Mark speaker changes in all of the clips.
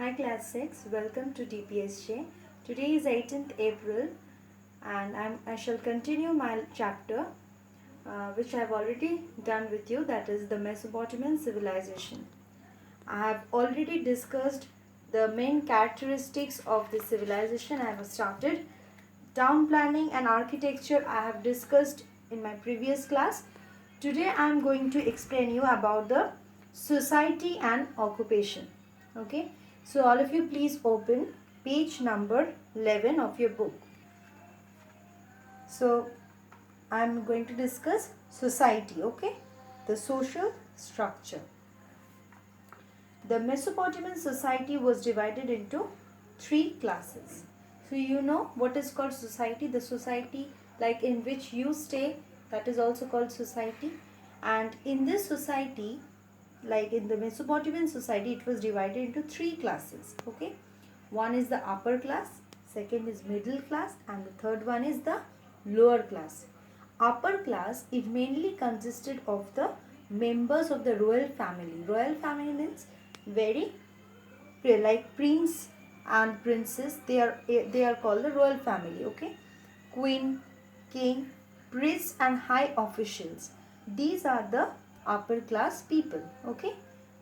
Speaker 1: Hi class 6, welcome to DPSJ. Today is 18th April and I shall continue my chapter which I have already done with you, that is the Mesopotamian civilization. I have already discussed the main characteristics of this civilization. I have started town planning and architecture. I have discussed in my previous class. Today I am going to explain you about the society and occupation. Okay, so all of you please open page number 11 of your book. So I am going to discuss society. Okay, the social structure. The Mesopotamian society was divided into three classes. So you know what is called society. The society like in which you stay, that is also called society. And in this society, like in the Mesopotamian society, it was divided into three classes. Okay, one is the upper class, second is middle class, and the third one is the lower class. Upper class, it mainly consisted of the members of the royal family. Royal family means very like prince and princess, they are called the royal family. Okay, queen, king, priests and high officials, these are the upper class people. Okay,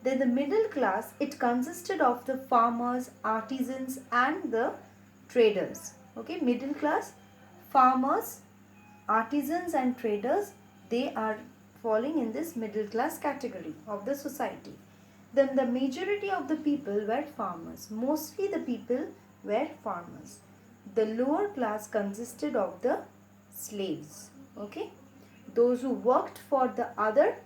Speaker 1: then the middle class, it consisted of the farmers, artisans and the traders. Okay, middle class, farmers, artisans and traders, they are falling in this middle class category of the society. Then the majority of the people were farmers. Mostly the people were farmers. The lower class consisted of the slaves. Okay, those who worked for the other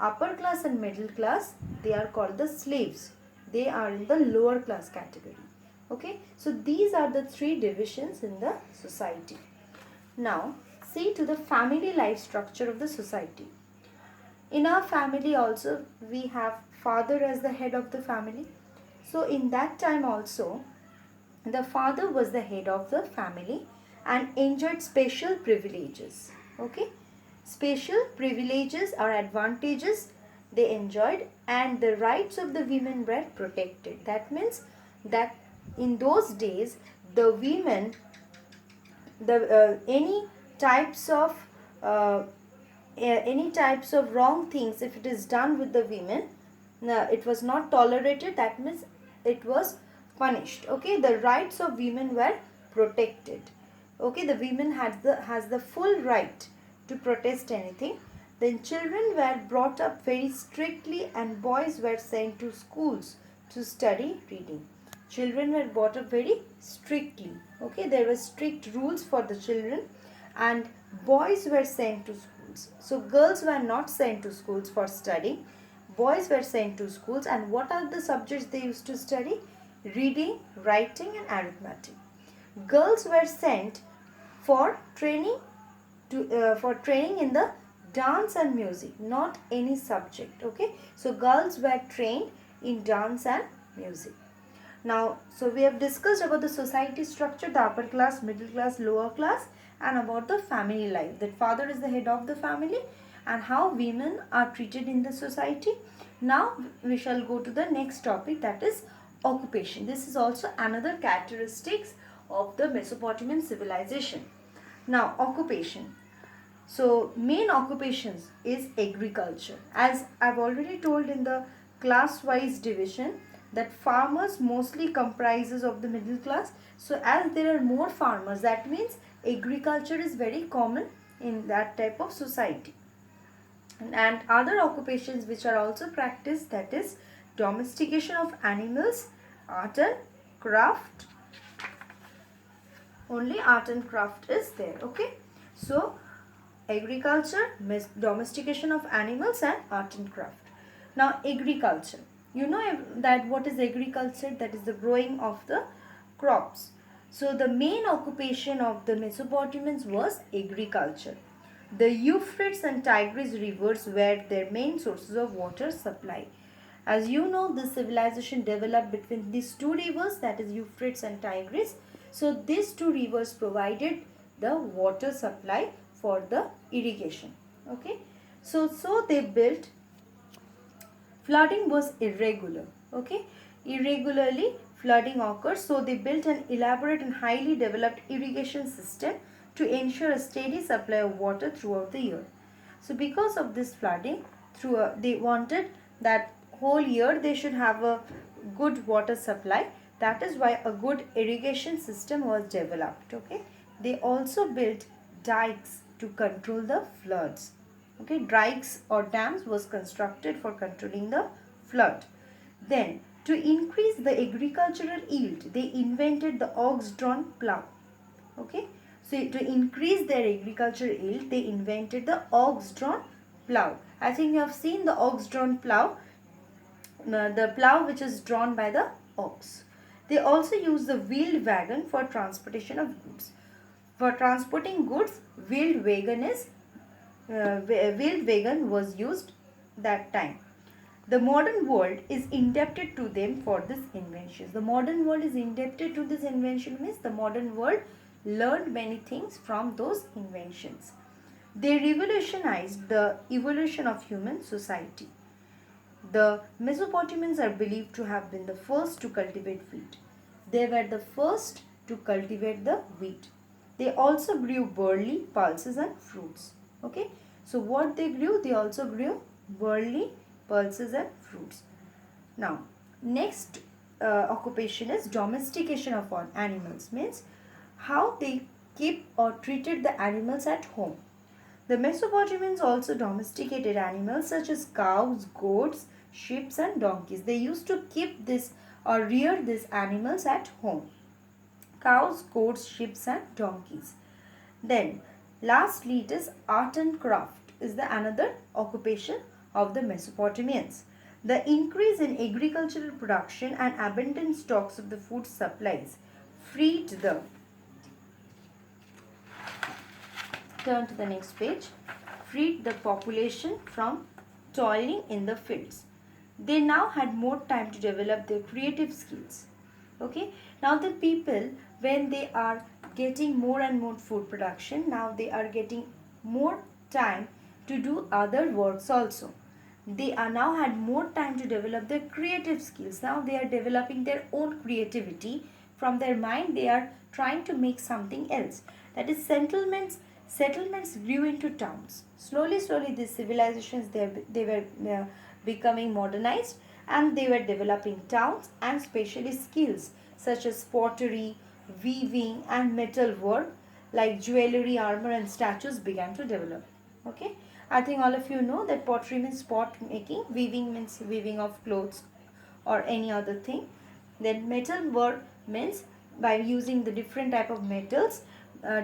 Speaker 1: upper class and middle class, they are called the slaves. They are in the lower class category. Okay, so these are the three divisions in the society. Now see to the family life structure of the society. In our family also we have father as the head of the family. So in that time also the father was the head of the family and enjoyed special privileges. Okay, special privileges or advantages they enjoyed, and the rights of the women were protected. That means that in those days the women, any types of wrong things, if it is done with the women, it was not tolerated. That means it was punished. Okay, the rights of women were protected. Okay, the women has the full right to protest anything. Then children were brought up very strictly and boys were sent to schools to study reading. Children were brought up very strictly. Okay, there were strict rules for the children and boys were sent to schools. So girls were not sent to schools for studying. Boys were sent to schools, and what are the subjects they used to study? Reading, writing and arithmetic. Girls were sent for training in the dance and music, not any subject. Okay, so girls were trained in dance and music. Now, so we have discussed about the society structure, the upper class, middle class, lower class, and about the family life. That father is the head of the family and how women are treated in the society. Now we shall go to the next topic, that is occupation. This is also another characteristics of the Mesopotamian civilization. Now occupation. So main occupations is agriculture. As I've already told in the class wise division, that farmers mostly comprises of the middle class. So as there are more farmers, that means agriculture is very common in that type of society. And other occupations which are also practiced, that is domestication of animals, art and craft. Only art and craft is there. Okay, so agriculture, domestication of animals and art and craft. Now agriculture, you know that what is agriculture? That is the growing of the crops. So the main occupation of the Mesopotamians was agriculture. The Euphrates and Tigris rivers were their main sources of water supply. As you know, the civilization developed between these two rivers, that is Euphrates and Tigris. So these two rivers provided the water supply for the irrigation. Okay, so they built. Flooding was irregular. Okay, irregularly flooding occurs, so they built an elaborate and highly developed irrigation system to ensure a steady supply of water throughout the year. So because of this flooding, they wanted that whole year they should have a good water supply. That is why a good irrigation system was developed. Okay, they also built dikes to control the floods. Okay, dikes or dams was constructed for controlling the flood. Then, to increase the agricultural yield, they invented the ox-drawn plow. Okay, so to increase their agricultural yield, they invented the ox-drawn plow. I think you have seen the ox-drawn plow, the plow which is drawn by the ox. They also use the wheeled wagon for transportation of goods. For transporting goods, wheeled wagon was used that time. The modern world is indebted to them for this invention. The modern world is indebted to this invention means the modern world learned many things from those inventions. They revolutionized the evolution of human society. The Mesopotamians are believed to have been the first to cultivate wheat. They were the first to cultivate the wheat. They also grew barley, pulses and fruits. Okay. So what they grew? They also grew barley, pulses and fruits. Now, next occupation is domestication of animals. Means how they keep or treated the animals at home. The Mesopotamians also domesticated animals such as cows, goats, sheep and donkeys. They used to keep this or rear these animals at home. Cows, goats, sheep and donkeys. Then lastly it is art and craft is the another occupation of the Mesopotamians. The increase in agricultural production and abundant stocks of the food supplies freed the turn to the next page. Freed the population from toiling in the fields. They now had more time to develop their creative skills. Okay, now the people, when they are getting more and more food production, now they are getting more time to do other works also. They are now had more time to develop their creative skills. Now they are developing their own creativity from their mind. They are trying to make something else. That is settlements grew into towns. Slowly these civilizations they were becoming modernized and they were developing towns and specially skills such as pottery, weaving and metal work like jewelry, armor and statues began to develop. Okay, I think all of you know that pottery means pot making, weaving means weaving of clothes or any other thing. Then metal work means by using the different type of metals,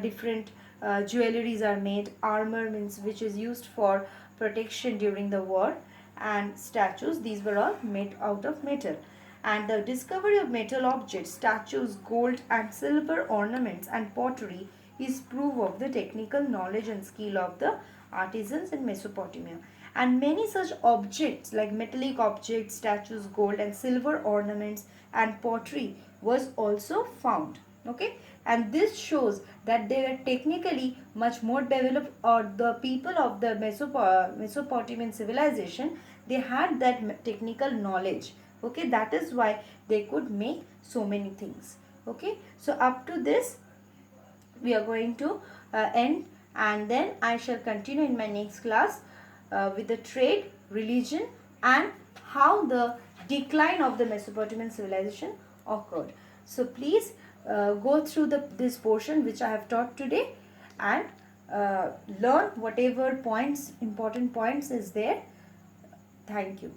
Speaker 1: different jewelries are made. Armor means which is used for protection during the war, and statues, these were all made out of metal. And the discovery of metal objects, statues, gold and silver ornaments and pottery is proof of the technical knowledge and skill of the artisans in Mesopotamia. And many such objects like metallic objects, statues, gold and silver ornaments and pottery was also found. Okay, and this shows that they were technically much more developed, or the people of the Mesopotamian civilization, they had that technical knowledge. Okay, that is why they could make so many things. Okay, so up to this we are going to end, and then I shall continue in my next class with the trade, religion and how the decline of the Mesopotamian civilization occurred. So please go through this portion which I have taught today and learn whatever points, important points is there. Thank you.